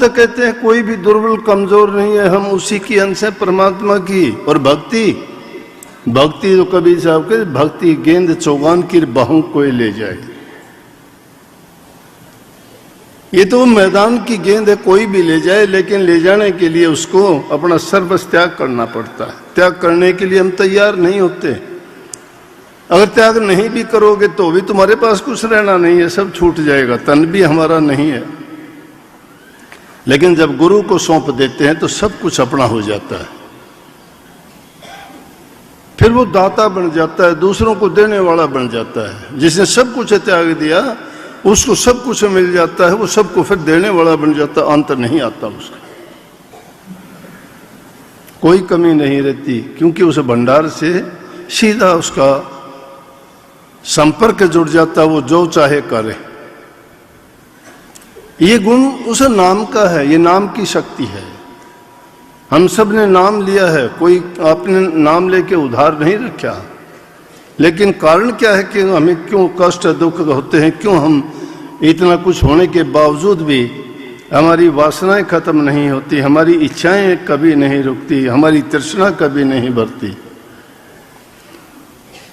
तो कहते हैं कोई भी दुर्बल कमजोर नहीं है, हम उसी की अंश है परमात्मा की। और भक्ति, भक्ति तो कबीर साहब के भक्ति गेंद चौगान की बाहों कोई ले जाए। ये तो मैदान की गेंद है, कोई भी ले जाए, लेकिन ले जाने के लिए उसको अपना सर्वस्व त्याग करना पड़ता है। त्याग करने के लिए हम तैयार नहीं होते। अगर त्याग नहीं भी करोगे तो भी तुम्हारे पास कुछ रहना नहीं है, सब छूट जाएगा, तन भी हमारा नहीं है। लेकिन जब गुरु को सौंप देते हैं तो सब कुछ अपना हो जाता है। फिर वो दाता बन जाता है, दूसरों को देने वाला बन जाता है। जिसने सब कुछ त्याग दिया उसको सब कुछ मिल जाता है, वो सबको फिर देने वाला बन जाता है, अंत नहीं आता उसका, कोई कमी नहीं रहती, क्योंकि उस भंडार से सीधा उसका संपर्क जुड़ जाता, वो जो चाहे करे। ये गुण उस नाम का है, ये नाम की शक्ति है। हम सब ने नाम लिया है, कोई आपने नाम लेके उधार नहीं रखा। लेकिन कारण क्या है कि हमें क्यों कष्ट दुख होते हैं, क्यों हम इतना कुछ होने के बावजूद भी हमारी वासनाएं खत्म नहीं होती, हमारी इच्छाएं कभी नहीं रुकती, हमारी तृष्णा कभी नहीं भरती।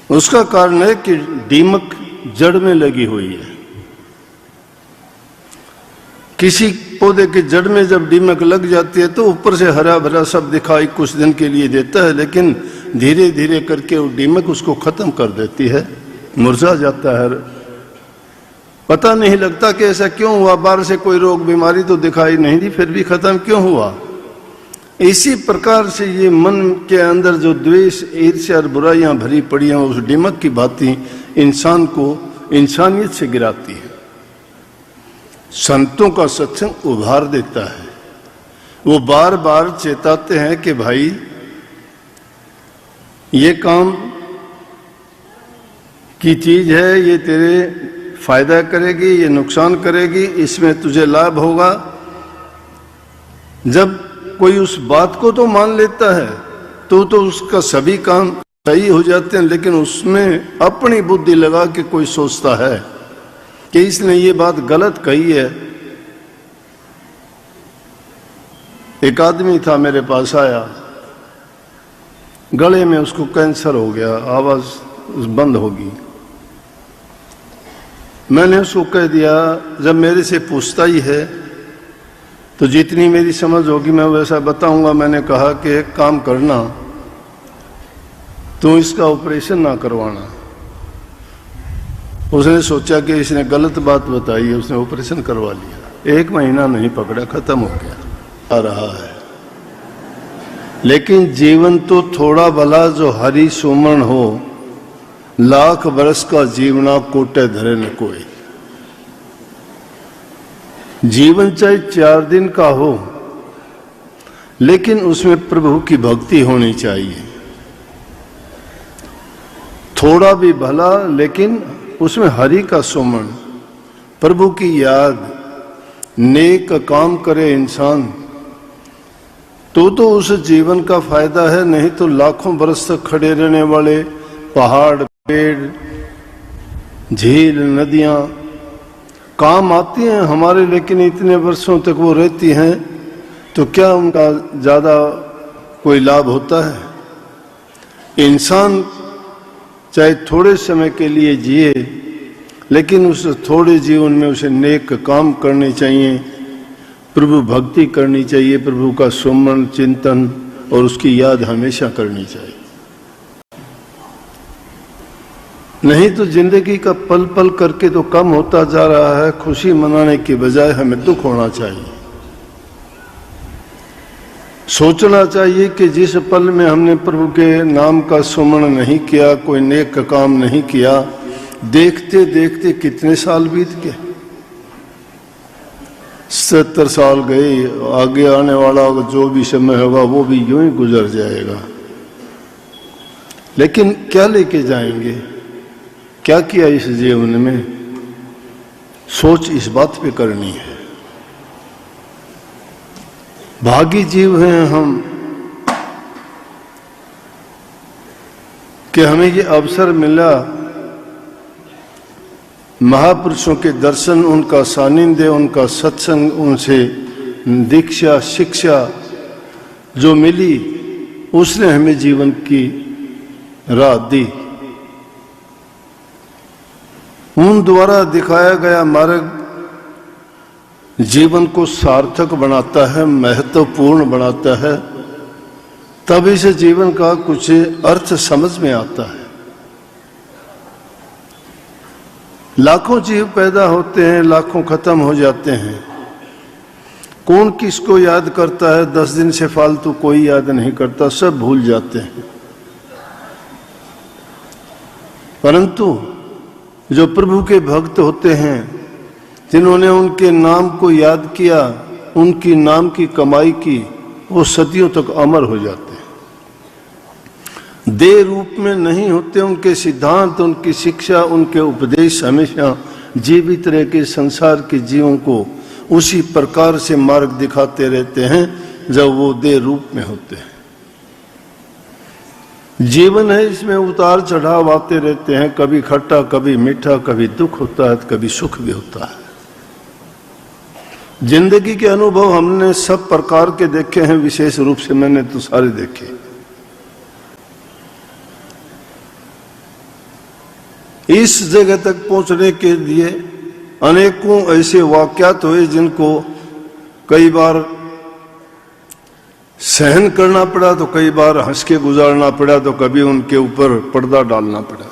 उसका कारण है कि दीमक जड़ में लगी हुई है। किसी पौधे के जड़ में जब दीमक लग जाती है तो ऊपर से हरा भरा सब दिखाई कुछ दिन के लिए देता है, लेकिन धीरे धीरे करके वो दीमक उसको खत्म कर देती है, मुरझा जाता है। पता नहीं लगता कि ऐसा क्यों हुआ, बाहर से कोई रोग बीमारी तो दिखाई नहीं दी, फिर भी खत्म क्यों हुआ। इसी प्रकार से ये मन के अंदर जो द्वेष, ईर्ष्या और बुराइयां भरी पड़ी हैं, उस दीमक की भांति इंसान को इंसानियत से गिराती है। संतों का सत्संग उभार देता है, वो बार बार चेताते हैं कि भाई ये काम की चीज है, ये तेरे फायदा करेगी, ये नुकसान करेगी, इसमें तुझे लाभ होगा। जब कोई उस बात को तो मान लेता है तो उसका सभी काम सही हो जाते हैं, लेकिन उसमें अपनी बुद्धि लगा के कोई सोचता है कि इसने ये बात गलत कही है। एक आदमी था मेरे पास आया, गले में उसको कैंसर हो गया, आवाज बंद होगी। मैंने उसको कह दिया, जब मेरे से पूछता ही है तो जितनी मेरी समझ होगी मैं वैसा बताऊंगा। मैंने कहा कि एक काम करना, तू इसका ऑपरेशन ना करवाना। उसने सोचा कि इसने गलत बात बताई है, उसने ऑपरेशन करवा लिया। 1 महीना नहीं पकड़ा, खत्म हो गया। आ रहा है, लेकिन जीवन तो थोड़ा भला जो हरि सुमन हो, लाख बरस का जीवना कोटे धरे न कोई। जीवन चाहे 4 दिन का हो, लेकिन उसमें प्रभु की भक्ति होनी चाहिए। थोड़ा भी भला, लेकिन उसमें हरि का सुमन, प्रभु की याद, नेक काम करे इंसान तो उस जीवन का फायदा है। नहीं तो लाखों बरस तक खड़े रहने वाले पहाड़, पेड़, झील, नदियां काम आती हैं हमारे, लेकिन इतने वर्षों तक वो रहती हैं तो क्या उनका ज्यादा कोई लाभ होता है। इंसान चाहे थोड़े समय के लिए जिए, लेकिन उस थोड़े जीवन में उसे नेक काम करने चाहिए, प्रभु भक्ति करनी चाहिए, प्रभु का सुमन चिंतन और उसकी याद हमेशा करनी चाहिए। नहीं तो जिंदगी का पल पल करके तो कम होता जा रहा है। खुशी मनाने की बजाय हमें दुख होना चाहिए। सोचना चाहिए कि जिस पल में हमने प्रभु के नाम का सुमन नहीं किया, कोई नेक काम नहीं किया, देखते देखते कितने साल बीत गए। 70 साल गए, आगे आने वाला जो भी समय होगा वो भी यूं ही गुजर जाएगा। लेकिन क्या लेके जाएंगे, क्या किया इस जीवन में, सोच इस बात पे करनी है। भागी जीव हैं हम कि हमें ये अवसर मिला, महापुरुषों के दर्शन, उनका सानिध्य, उनका सत्संग, उनसे दीक्षा शिक्षा जो मिली उसने हमें जीवन की राह दी। उन द्वारा दिखाया गया मार्ग जीवन को सार्थक बनाता है, महत्वपूर्ण बनाता है, तब इस जीवन का कुछ अर्थ समझ में आता है। लाखों जीव पैदा होते हैं, लाखों खत्म हो जाते हैं। कौन किसको याद करता है? 10 दिन से फालतू कोई याद नहीं करता, सब भूल जाते हैं। परंतु जो प्रभु के भक्त होते हैं, जिन्होंने उनके नाम को याद किया, उनकी नाम की कमाई की, वो सदियों तक अमर हो जाते हैं। देह रूप में नहीं होते, उनके सिद्धांत, उनकी शिक्षा, उनके उपदेश हमेशा जीवित रह के संसार के जीवों को उसी प्रकार से मार्ग दिखाते रहते हैं जब वो देह रूप में होते हैं। जीवन है, इसमें उतार चढ़ाव आते रहते हैं, कभी खट्टा कभी मीठा, कभी दुख होता है तो कभी सुख भी होता है। जिंदगी के अनुभव हमने सब प्रकार के देखे हैं, विशेष रूप से मैंने तो सारे देखे। इस जगह तक पहुंचने के लिए अनेकों ऐसे वाक्यात हुए जिनको कई बार सहन करना पड़ा, तो कई बार हंस के गुजारना पड़ा, तो कभी उनके ऊपर पर्दा डालना पड़ा।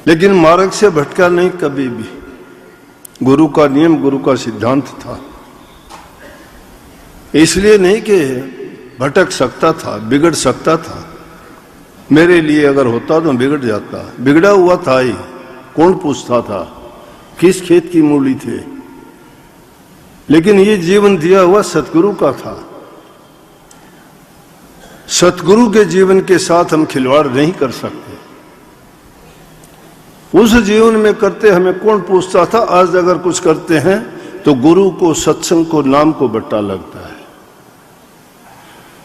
लेकिन मार्ग से भटका नहीं कभी भी। गुरु का नियम, गुरु का सिद्धांत था। इसलिए नहीं कि भटक सकता था, बिगड़ सकता था। मेरे लिए अगर होता तो बिगड़ जाता, बिगड़ा हुआ था ही, कौन पूछता था? किस खेत की मूली थे? लेकिन ये जीवन दिया हुआ सतगुरु का था। सतगुरु के जीवन के साथ हम खिलवाड़ नहीं कर सकते। उस जीवन में करते हमें कौन पूछता था? आज अगर कुछ करते हैं तो गुरु को, सत्संग को, नाम को बट्टा लगता है।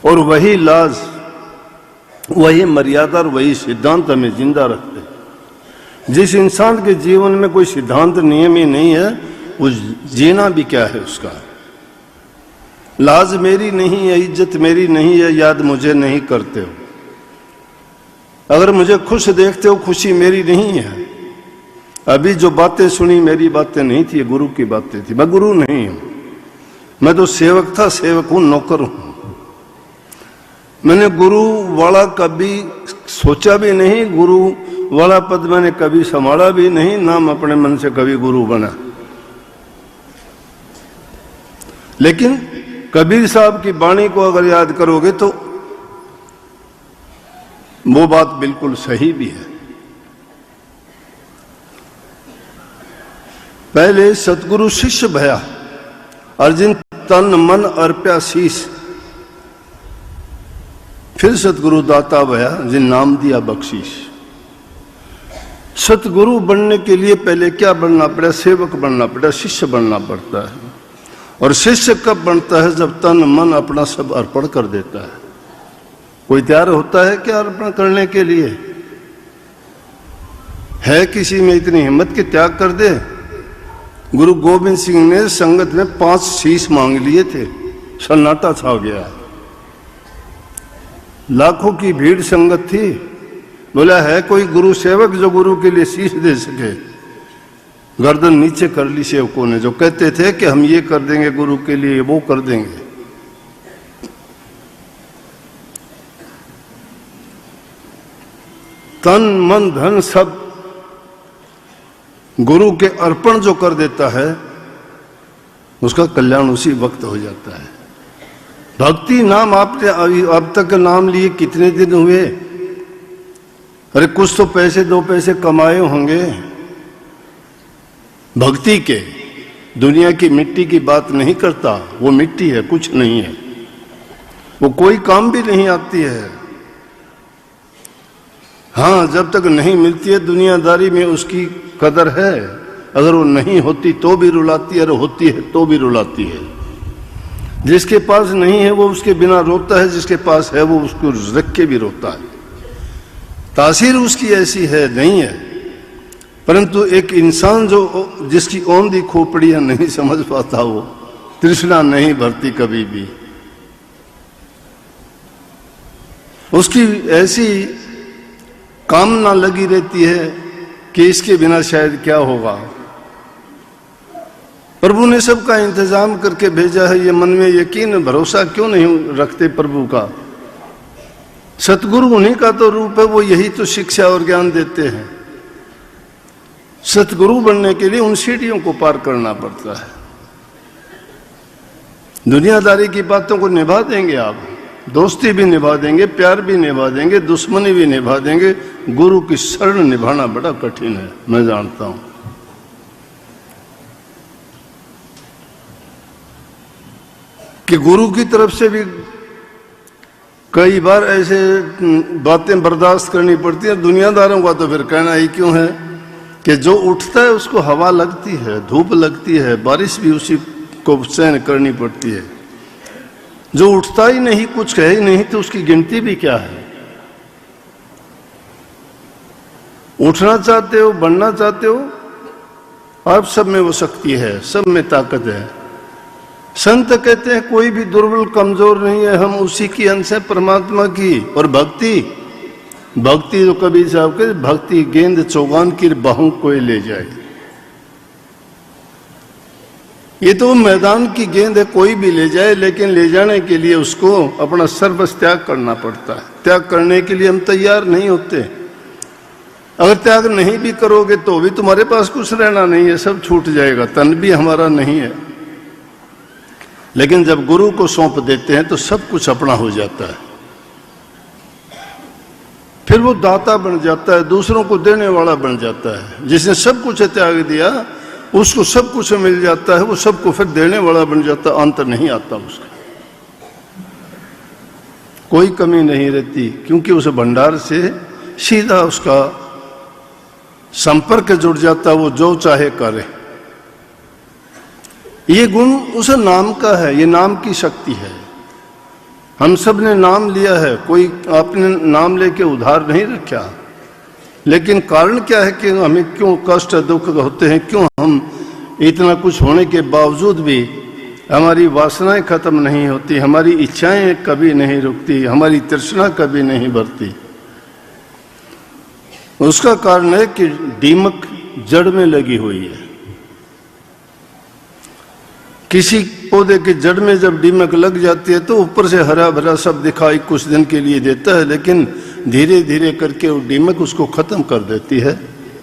और वही लाज, वही मर्यादा और वही सिद्धांत हमें जिंदा रखते हैं। जिस इंसान के जीवन में कोई सिद्धांत नियम ही नहीं है, वो जीना भी क्या है उसका? लाज मेरी नहीं है, इज्जत मेरी नहीं है, याद मुझे नहीं करते हो। अगर मुझे खुश देखते हो, खुशी मेरी नहीं है। अभी जो बातें सुनी मेरी बातें नहीं थी, गुरु की बातें थी। मैं गुरु नहीं हूं, मैं तो सेवक था, सेवक हूं, नौकर हूं। मैंने गुरु वाला कभी सोचा भी नहीं, गुरु वाला पद मैंने कभी संभाला भी नहीं, नाम अपने मन से कभी गुरु बना। लेकिन कबीर साहब की वाणी को अगर याद करोगे तो वो बात बिल्कुल सही भी है। पहले सतगुरु शिष्य भया, अर्जुन तन मन अर्प्या शीश। फिर सतगुरु दाता भया, जिन नाम दिया बख्शीश। सतगुरु बनने के लिए पहले क्या बनना पड़ा? सेवक बनना पड़ा, शिष्य बनना पड़ता है। और शिष्य कब बनता है? जब तन मन अपना सब अर्पण कर देता है। कोई तैयार होता है क्या अर्पण करने के लिए? है किसी में इतनी हिम्मत कि त्याग कर दे? गुरु गोविंद सिंह ने संगत में 5 शीश मांग लिए थे, सन्नाटा छा गया। लाखों की भीड़ संगत थी। बोला है कोई गुरु सेवक जो गुरु के लिए शीश दे सके? गर्दन नीचे कर ली सेवकों ने, जो कहते थे कि हम ये कर देंगे गुरु के लिए, वो कर देंगे। तन मन धन सब गुरु के अर्पण जो कर देता है, उसका कल्याण उसी वक्त हो जाता है। भक्ति नाम आपने अब तक नाम लिए कितने दिन हुए? अरे कुछ तो पैसे 2 पैसे कमाए होंगे भक्ति के। दुनिया की मिट्टी की बात नहीं करता, वो मिट्टी है, कुछ नहीं है, वो कोई काम भी नहीं आती है। हाँ, जब तक नहीं मिलती है दुनियादारी में उसकी कदर है। अगर वो नहीं होती तो भी रुलाती है, और होती है तो भी रुलाती है। जिसके पास नहीं है वो उसके बिना रोता है, जिसके पास है वो उसको रख के भी रोता है। तासीर उसकी ऐसी है, नहीं है। परंतु एक इंसान जो जिसकी औंधी खोपड़ियां नहीं समझ पाता, वो तृष्णा नहीं भरती कभी भी, उसकी ऐसी कामना लगी रहती है कि इसके बिना शायद क्या होगा। प्रभु ने सबका इंतजाम करके भेजा है, ये मन में यकीन भरोसा क्यों नहीं रखते प्रभु का? सतगुरु उन्हीं का तो रूप है, वो यही तो शिक्षा और ज्ञान देते हैं। सतगुरु बनने के लिए उन सीढ़ियों को पार करना पड़ता है। दुनियादारी की बातों को निभा देंगे आप, दोस्ती भी निभा देंगे, प्यार भी निभा देंगे, दुश्मनी भी निभा देंगे, गुरु की शरण निभाना बड़ा कठिन है, मैं जानता हूं। कि गुरु की तरफ से भी कई बार ऐसे बातें बर्दाश्त करनी पड़ती है। दुनियादारों का तो फिर कहना ही क्यों है कि जो उठता है उसको हवा लगती है, धूप लगती है, बारिश भी उसी को सहन करनी पड़ती है। जो उठता ही नहीं, कुछ कहे ही नहीं, तो उसकी गिनती भी क्या है? उठना चाहते हो, बनना चाहते हो, आप सब में वो शक्ति है, सब में ताकत है। संत कहते हैं कोई भी दुर्बल कमजोर नहीं है, हम उसी की अंश है परमात्मा की। और भक्ति, भक्ति तो कबीर साहब के, भक्ति गेंद चौगान की बाहों कोई ले जाए। ये तो मैदान की गेंद है, कोई भी ले जाए, लेकिन ले जाने के लिए उसको अपना सर्वस्व त्याग करना पड़ता है। त्याग करने के लिए हम तैयार नहीं होते। अगर त्याग नहीं भी करोगे तो भी तुम्हारे पास कुछ रहना नहीं है, सब छूट जाएगा, तन भी हमारा नहीं है। लेकिन जब गुरु को सौंप देते हैं तो सब कुछ अपना हो जाता है। फिर वो दाता बन जाता है, दूसरों को देने वाला बन जाता है। जिसने सब कुछ त्याग दिया उसको सब कुछ मिल जाता है, वो सबको फिर देने वाला बन जाता है, अंत नहीं आता उसका, कोई कमी नहीं रहती, क्योंकि उस भंडार से सीधा उसका संपर्क जुड़ जाता है, वो जो चाहे करे। ये गुण उस नाम का है, ये नाम की शक्ति है। हम सब ने नाम लिया है, कोई आपने नाम लेके उधार नहीं रखा। लेकिन कारण क्या है कि हमें क्यों कष्ट दुख होते हैं, क्यों हम इतना कुछ होने के बावजूद भी हमारी वासनाएं खत्म नहीं होती, हमारी इच्छाएं कभी नहीं रुकती, हमारी तृष्णा कभी नहीं भरती? उसका कारण है कि दीमक जड़ में लगी हुई है। किसी पौधे की जड़ में जब दीमक लग जाती है तो ऊपर से हरा भरा सब दिखाई कुछ दिन के लिए देता है, लेकिन धीरे धीरे करके वो दीमक उसको खत्म कर देती है,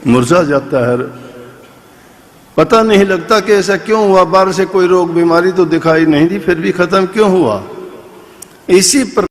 मुरझा जाता है। पता नहीं लगता कि ऐसा क्यों हुआ, बाहर से कोई रोग बीमारी तो दिखाई नहीं दी, फिर भी खत्म क्यों हुआ। इसी पर